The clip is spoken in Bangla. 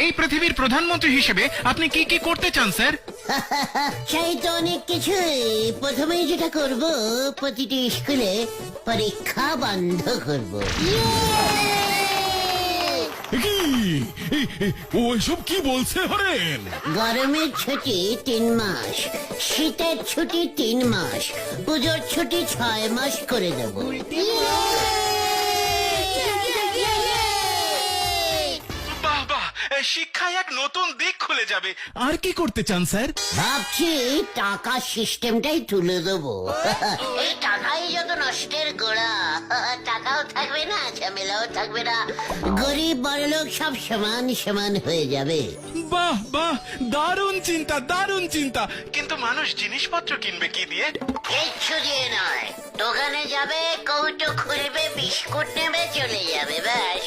এই পৃথিবীর প্রধানমন্ত্রী হিসেবে আপনি কি কি করতে চান স্যার? চাই তো অনেক কিছুই। প্রথমেই যেটা করব, প্রতিটি স্কুলে পরীক্ষা বন্ধ করব। কি ও এসব কি বলছে হরেন? গরমের ছুটি 3 মাস, শীতের ছুটি 3 মাস, পুজোর ছুটি 6 মাস করে দেব। বাহ বাহ, শিক্ষায় এক নতুন দিক খুলে যাবে। আর কি করতে চান স্যার? ভাবছি টাকা সিস্টেমটাই তুলে দেবো। এই টাকাই যত নষ্টের গোড়া। টাকাও থাকবে না, ঝামেলাও থাকবে না, গরিব বড়লোক সব সমান সমান হয়ে যাবে। বাহ বাহ, দারুণ চিন্তা, দারুণ চিন্তা। কিন্তু মানুষ জিনিসপত্র কিনবে কি দিয়ে? কিচ্ছু দিয়ে নয়, দোকানে যাবে, কৌটো খুলবে, বিস্কুট নেবে, চলে যাবে, ব্যাস।